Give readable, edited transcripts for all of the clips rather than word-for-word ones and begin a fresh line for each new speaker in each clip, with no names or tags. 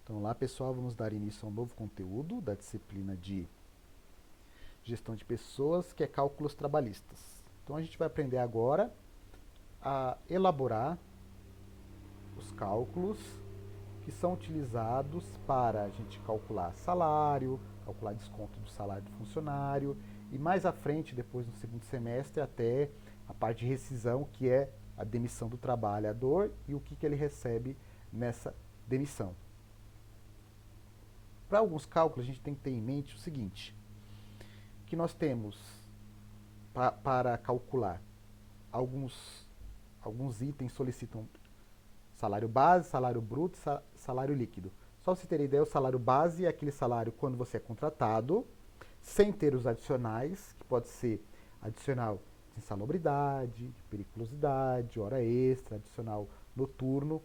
Então, lá, pessoal, vamos dar início a um novo conteúdo da disciplina de Gestão de Pessoas, que é Cálculos Trabalhistas. Então, a gente vai aprender agora a elaborar os cálculos que são utilizados para a gente calcular salário, calcular desconto do salário do funcionário e mais à frente, depois no segundo semestre, até a parte de rescisão, que é a demissão do trabalhador e o que ele recebe nessa demissão. Para alguns cálculos, a gente tem que ter em mente o seguinte, que nós temos para calcular alguns itens solicitam salário base, salário bruto e salário líquido. Só para você ter ideia, o salário base é aquele salário quando você é contratado, sem ter os adicionais, que pode ser adicional de insalubridade, de periculosidade, hora extra, adicional noturno.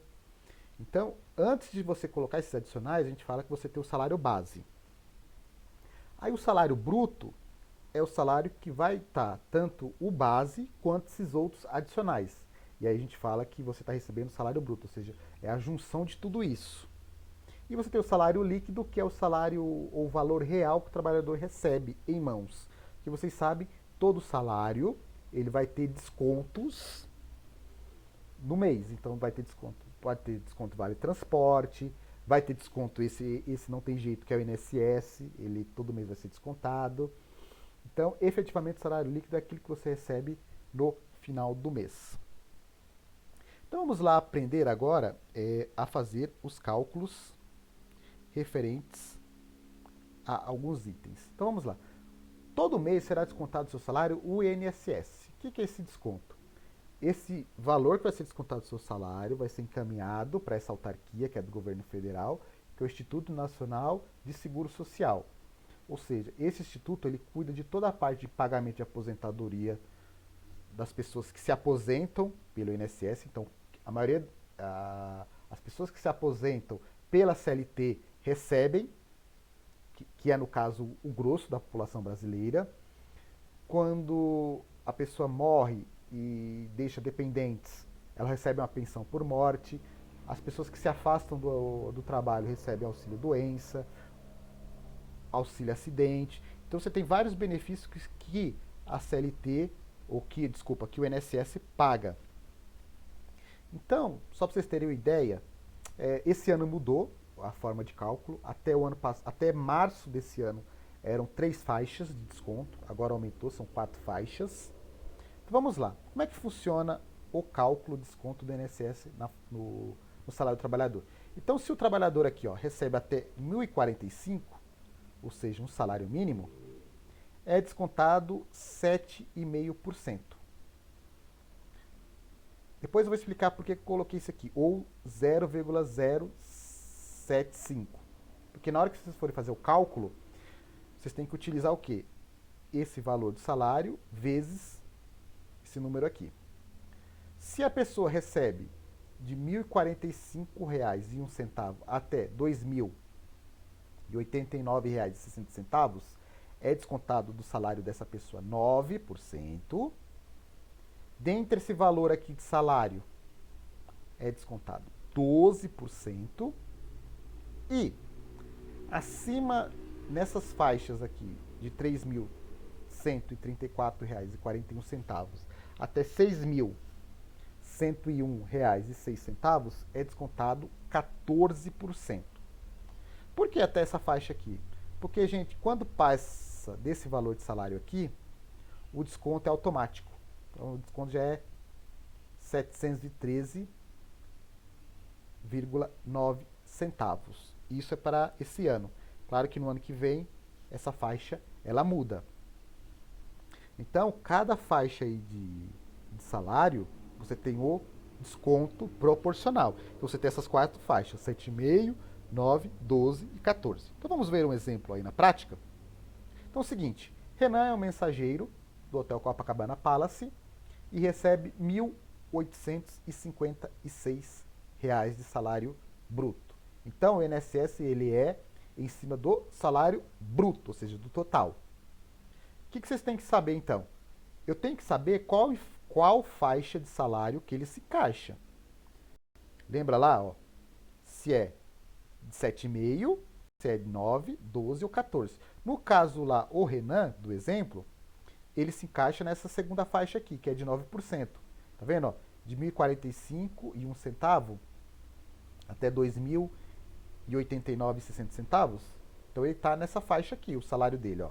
Então, antes de você colocar esses adicionais, a gente fala que você tem o salário base. Aí o salário bruto é o salário que vai estar tanto o base quanto esses outros adicionais. E aí a gente fala que você está recebendo o salário bruto, ou seja, é a junção de tudo isso. E você tem o salário líquido, que é o salário ou o valor real que o trabalhador recebe em mãos. Que vocês sabem, todo salário ele vai ter descontos no mês. Então vai ter desconto, pode ter desconto vale transporte, vai ter desconto esse não tem jeito, que é o INSS, ele todo mês vai ser descontado. Então, efetivamente, o salário líquido é aquilo que você recebe no final do mês. Então, vamos lá aprender agora a fazer os cálculos referentes a alguns itens. Então, vamos lá. Todo mês será descontado do seu salário o INSS. O que é esse desconto? Esse valor que vai ser descontado do seu salário vai ser encaminhado para essa autarquia, que é do governo federal, que é o Instituto Nacional de Seguro Social. Ou seja, esse instituto ele cuida de toda a parte de pagamento de aposentadoria das pessoas que se aposentam pelo INSS. Então, a maioria, as pessoas que se aposentam pela CLT recebem, que é no caso o grosso da população brasileira. Quando a pessoa morre e deixa dependentes, ela recebe uma pensão por morte. As pessoas que se afastam do trabalho recebem auxílio doença, auxílio acidente. Então você tem vários benefícios que a CLT, que o INSS paga. Então, só para vocês terem uma ideia, esse ano mudou a forma de cálculo. Até março desse ano eram 3 faixas de desconto, agora aumentou, são 4 faixas. Então vamos lá, como é que funciona o cálculo de desconto do INSS no salário do trabalhador? Então, se o trabalhador aqui recebe até 1.045, ou seja, um salário mínimo, é descontado 7,5%. Depois eu vou explicar por que eu coloquei isso aqui, ou 0,075. Porque na hora que vocês forem fazer o cálculo, vocês têm que utilizar o quê? Esse valor do salário vezes esse número aqui. Se a pessoa recebe de R$ 1.045,01 até R$ 2.089,60, é descontado do salário dessa pessoa 9%. Dentre esse valor aqui de salário, é descontado 12%. E acima, nessas faixas aqui, de R$ 3.134,41 até R$ 6.101,06, é descontado 14%. Por que até essa faixa aqui? Porque, gente, quando passa desse valor de salário aqui, o desconto é automático. Então, o desconto já é 713,9 centavos. Isso é para esse ano. Claro que no ano que vem, essa faixa, ela muda. Então, cada faixa aí de salário, você tem o desconto proporcional. Então, você tem essas 4 faixas, 7,5, 9, 12 e 14. Então, vamos ver um exemplo aí na prática? Então, é o seguinte, Renan é um mensageiro do Hotel Copacabana Palace e recebe R$ 1.856 de salário bruto. Então, o INSS ele é em cima do salário bruto, ou seja, do total. O que vocês têm que saber, então? Eu tenho que saber qual faixa de salário que ele se encaixa. Lembra lá, se é de 7,5, se é de 9, 12 ou 14. No caso lá, o Renan, do exemplo, ele se encaixa nessa segunda faixa aqui, que é de 9%. Tá vendo? Ó? De 1.045 e 1 centavo até 2.089,60 centavos. Então ele está nessa faixa aqui, o salário dele. Ó.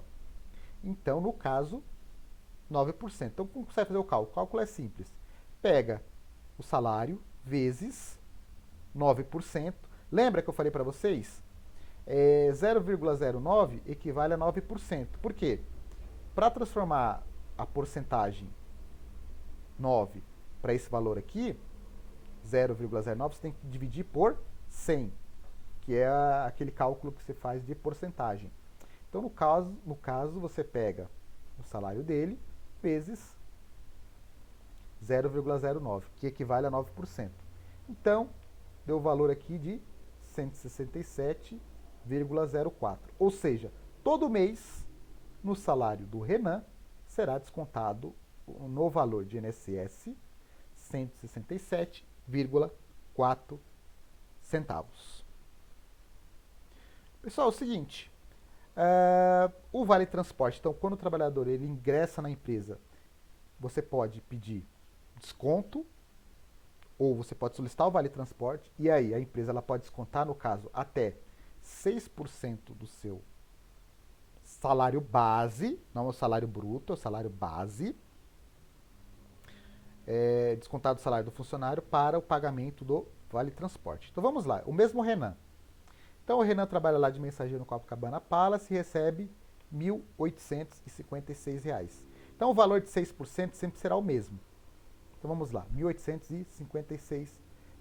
Então, no caso, 9%. Então, como você vai fazer o cálculo? O cálculo é simples. Pega o salário vezes 9%. Lembra que eu falei para vocês? 0,09 equivale a 9%. Por quê? Para transformar a porcentagem 9 para esse valor aqui, 0,09, você tem que dividir por 100, que é aquele cálculo que você faz de porcentagem. Então, no caso você pega o salário dele vezes 0,09, que equivale a 9%. Então, deu o valor aqui de 167,04. Ou seja, todo mês, no salário do Renan, será descontado no valor de INSS 167,4 centavos. Pessoal, é o seguinte, o Vale Transporte, então quando o trabalhador ele ingressa na empresa, você pode pedir desconto ou você pode solicitar o Vale Transporte e aí a empresa ela pode descontar, no caso, até 6% do seu salário base, não é o salário bruto, é o salário base, descontado do salário do funcionário para o pagamento do Vale Transporte. Então vamos lá, o mesmo Renan. Então o Renan trabalha lá de mensageiro no Copacabana Palace e recebe R$ 1.856. Então o valor de 6% sempre será o mesmo. Então vamos lá, R$ 1.856,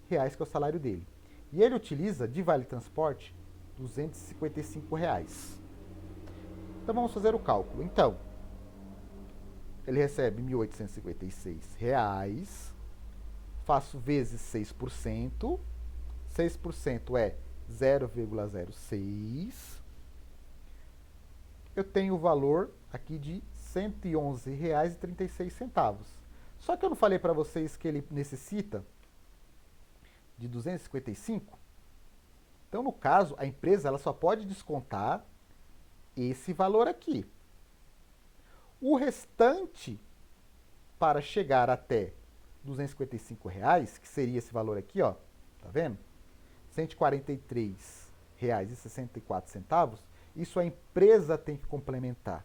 que é o salário dele. E ele utiliza de Vale Transporte R$ 255. Então vamos fazer o cálculo. Então, ele recebe R$ 1.856, faço vezes 6%, 6% é 0,06, eu tenho o valor aqui de R$ 111,36. Só que eu não falei para vocês que ele necessita de 255? Então, no caso, a empresa ela só pode descontar esse valor aqui. O restante, para chegar até R$ 255, que seria esse valor aqui, ó, tá vendo? R$ 143,64, isso a empresa tem que complementar.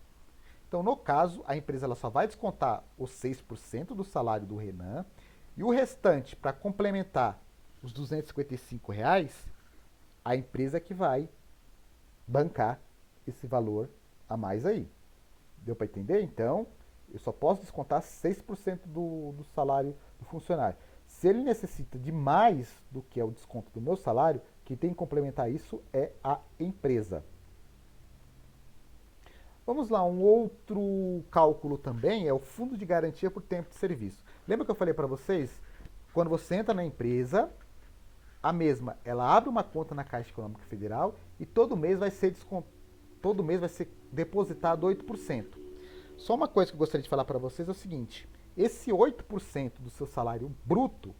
Então, no caso, a empresa ela só vai descontar os 6% do salário do Renan e o restante, para complementar os R$ 255, a empresa que vai bancar esse valor a mais aí. Deu para entender? Então, eu só posso descontar 6% do salário do funcionário. Se ele necessita de mais do que é o desconto do meu salário, quem tem que complementar isso é a empresa. Vamos lá, um outro cálculo também é o fundo de garantia por tempo de serviço. Lembra que eu falei para vocês? Quando você entra na empresa, a mesma, ela abre uma conta na Caixa Econômica Federal e todo mês vai ser depositado 8%. Só uma coisa que eu gostaria de falar para vocês é o seguinte, esse 8% do seu salário bruto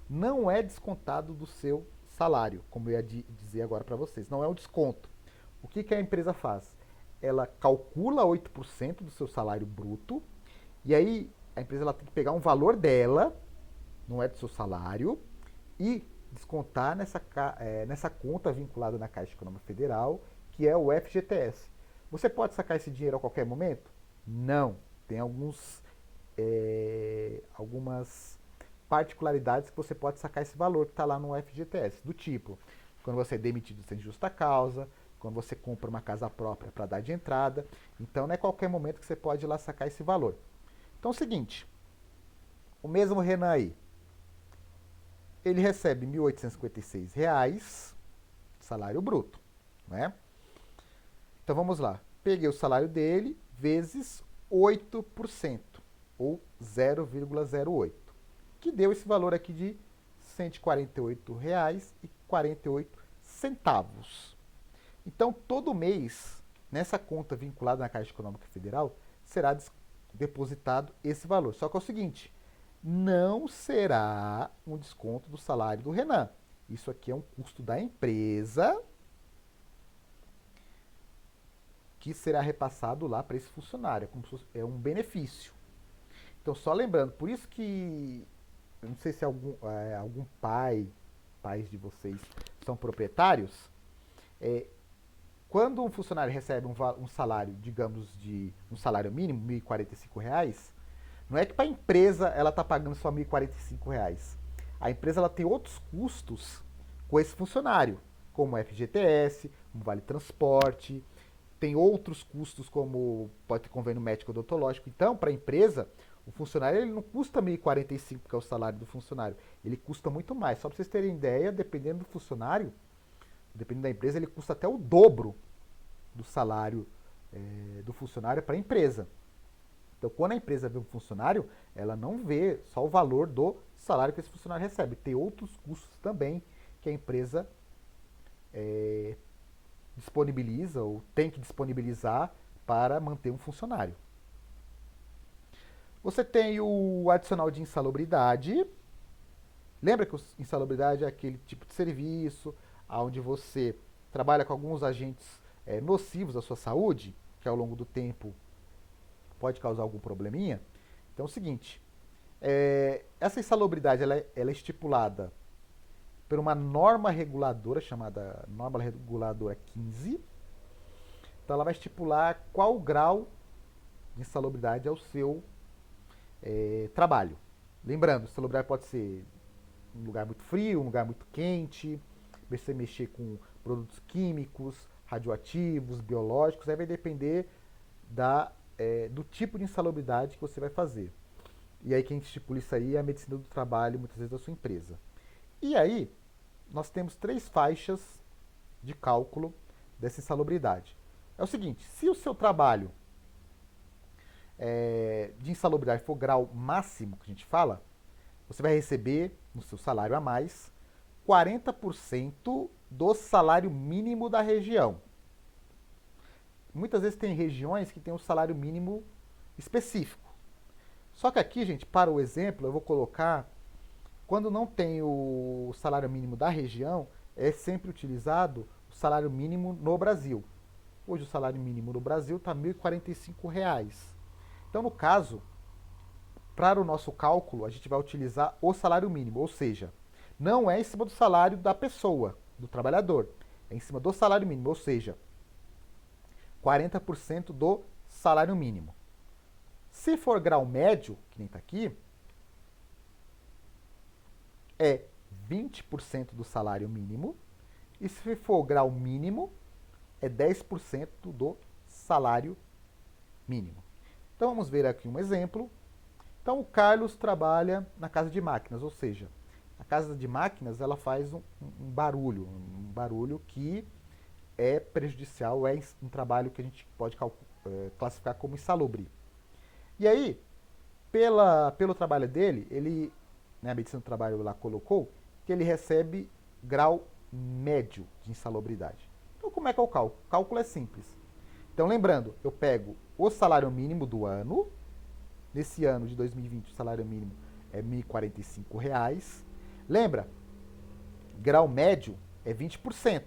não é descontado do seu salário, como eu ia dizer agora para vocês, não é um desconto. O que a empresa faz? Ela calcula 8% do seu salário bruto, e aí a empresa ela tem que pegar um valor dela, não é do seu salário, e descontar nessa conta vinculada na Caixa Econômica Federal, que é o FGTS. Você pode sacar esse dinheiro a qualquer momento? Não. Tem algumas particularidades que você pode sacar esse valor que está lá no FGTS, do tipo, quando você é demitido sem justa causa, quando você compra uma casa própria para dar de entrada. Então, não é qualquer momento que você pode ir lá sacar esse valor. Então, é o seguinte, o mesmo Renan aí, ele recebe R$ 1.856, salário bruto, né? Então, vamos lá. Peguei o salário dele vezes 8%, ou 0,08, que deu esse valor aqui de R$ 148,48. Então, todo mês, nessa conta vinculada na Caixa Econômica Federal, será depositado esse valor. Só que é o seguinte, não será um desconto do salário do Renan, Isso aqui é um custo da empresa que será repassado lá para esse funcionário. É um benefício. Então, só lembrando, por isso que, eu não sei se algum pais de vocês são proprietários, é, quando um funcionário recebe um salário, digamos, de um salário mínimo, R$ 1.045, não é que para a empresa ela está pagando só R$ 1.045. A empresa ela tem outros custos com esse funcionário, como FGTS, como vale transporte, tem outros custos como pode ter convênio médico odontológico. Então, para a empresa, o funcionário ele não custa 1.045, que é o salário do funcionário. Ele custa muito mais. Só para vocês terem ideia, dependendo do funcionário, dependendo da empresa, ele custa até o dobro do salário do funcionário para a empresa. Então, quando a empresa vê um funcionário, ela não vê só o valor do salário que esse funcionário recebe. Tem outros custos também que a empresa disponibiliza ou tem que disponibilizar para manter um funcionário. Você tem o adicional de insalubridade. Lembra que insalubridade é aquele tipo de serviço onde você trabalha com alguns agentes nocivos à sua saúde, que ao longo do tempo pode causar algum probleminha? Então é o seguinte, essa insalubridade ela é estipulada por uma norma reguladora chamada norma reguladora 15. Então ela vai estipular qual o grau de insalubridade é o seu trabalho. Lembrando, insalubridade pode ser um lugar muito frio, um lugar muito quente, você mexer com produtos químicos, radioativos, biológicos, aí vai depender do tipo de insalubridade que você vai fazer. E aí quem estipula isso aí é a medicina do trabalho, muitas vezes da sua empresa. E aí, nós temos 3 faixas de cálculo dessa insalubridade. É o seguinte, se o seu trabalho de insalubridade for grau máximo, que a gente fala, você vai receber no seu salário a mais 40% do salário mínimo da região. Muitas vezes tem regiões que tem um salário mínimo específico. Só que aqui, gente, para o exemplo, eu vou colocar, quando não tem o salário mínimo da região, é sempre utilizado o salário mínimo no Brasil. Hoje o salário mínimo no Brasil está R$ 1.045. Então, no caso, para o nosso cálculo, a gente vai utilizar o salário mínimo, ou seja, não é em cima do salário da pessoa, do trabalhador, é em cima do salário mínimo, ou seja, 40% do salário mínimo. Se for grau médio, que nem está aqui, é 20% do salário mínimo, e se for grau mínimo, é 10% do salário mínimo. Então vamos ver aqui um exemplo. Então o Carlos trabalha na casa de máquinas, ou seja, a casa de máquinas ela faz um barulho que é prejudicial, é um trabalho que a gente pode classificar como insalubre. E aí, pelo trabalho dele, ele, a medicina do trabalho lá colocou que ele recebe grau médio de insalubridade. Então como é que é o cálculo? O cálculo é simples. Então lembrando, eu pego o salário mínimo do ano. Nesse ano de 2020, o salário mínimo é R$ 1.045. Lembra, grau médio é 20%.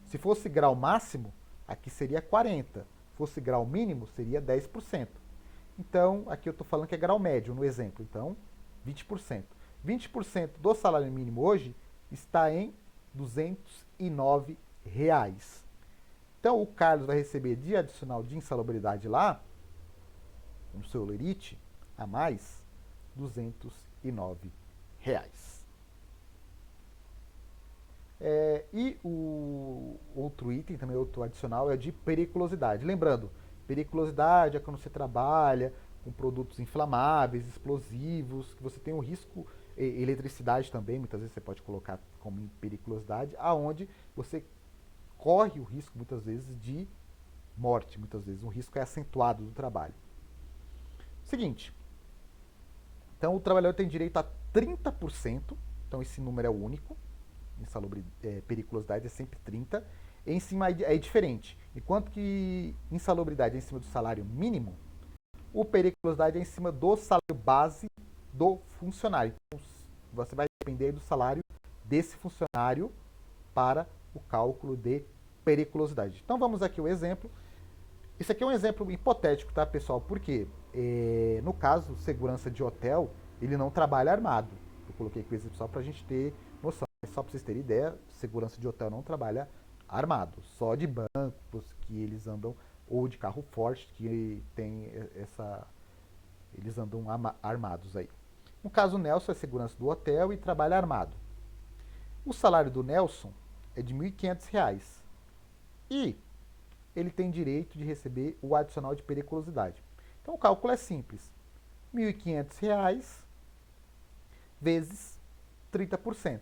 Se fosse grau máximo, aqui seria 40%. Se fosse grau mínimo, seria 10%. Então, aqui eu estou falando que é grau médio, no exemplo. Então, 20%. 20% do salário mínimo hoje está em R$ 209. Então, o Carlos vai receber de adicional de insalubridade lá, no seu lerite, a mais R$ 209. E o outro item, também outro adicional, é de periculosidade. Lembrando, periculosidade é quando você trabalha com produtos inflamáveis, explosivos, que você tem um risco, eletricidade também, muitas vezes você pode colocar como periculosidade, aonde você corre o risco, muitas vezes, de morte, muitas vezes. O risco é acentuado do trabalho. Seguinte, então o trabalhador tem direito a 30%, então esse número é o único, periculosidade é sempre 30%, em cima é diferente. Enquanto que insalubridade é em cima do salário mínimo, o periculosidade é em cima do salário base do funcionário. Então, você vai depender do salário desse funcionário para o cálculo de periculosidade. Então vamos aqui o exemplo. Esse aqui é um exemplo hipotético, tá, pessoal? Porque no caso, segurança de hotel, ele não trabalha armado. Eu coloquei aqui o exemplo só para a gente ter noção. Só para vocês terem ideia, segurança de hotel não trabalha armado. Só de bancos que eles andam, ou de carro forte que tem essa... Eles andam armados aí. No caso, o Nelson é segurança do hotel e trabalha armado. O salário do Nelson é de R$ 1.500. E ele tem direito de receber o adicional de periculosidade. Então o cálculo é simples. R$ 1.500 vezes 30%.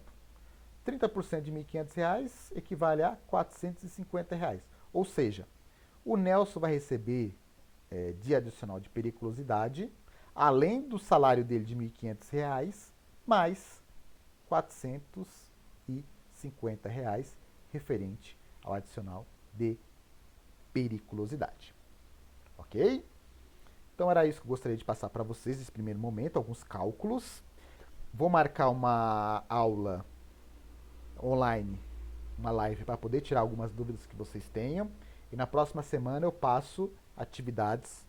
30% de R$ 1.500 equivale a R$ 450. Ou seja, o Nelson vai receber de adicional de periculosidade, além do salário dele de R$ 1.500, mais R$ 450 referente ao adicional de periculosidade. Ok? Então era isso que eu gostaria de passar para vocês nesse primeiro momento, alguns cálculos. Vou marcar uma aula online, uma live, para poder tirar algumas dúvidas que vocês tenham. E na próxima semana eu passo atividades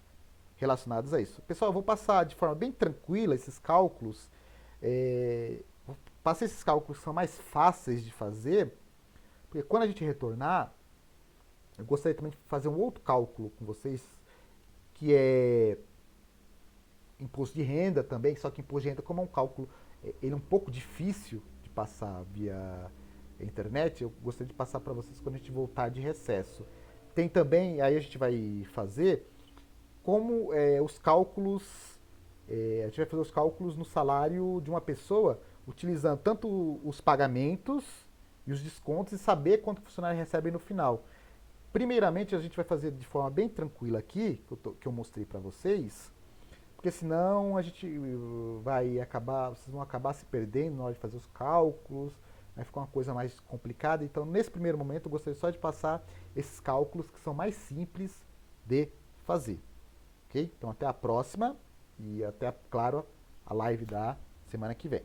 relacionadas a isso. Pessoal, eu vou passar de forma bem tranquila esses cálculos. Vou passar esses cálculos que são mais fáceis de fazer, porque quando a gente retornar, eu gostaria também de fazer um outro cálculo com vocês, que é imposto de renda também, só que imposto de renda, como é um cálculo, ele é um pouco difícil de passar via internet, eu gostaria de passar para vocês quando a gente voltar de recesso. Tem também, aí a gente vai fazer como os cálculos, a gente vai fazer os cálculos no salário de uma pessoa, utilizando tanto os pagamentos e os descontos e saber quanto o funcionário recebe no final. Primeiramente, a gente vai fazer de forma bem tranquila aqui, que eu mostrei para vocês, porque senão a gente vai acabar, vocês vão acabar se perdendo na hora de fazer os cálculos, vai ficar uma coisa mais complicada. Então, nesse primeiro momento, eu gostaria só de passar esses cálculos que são mais simples de fazer. Ok? Então, até a próxima e até, claro, a live da semana que vem.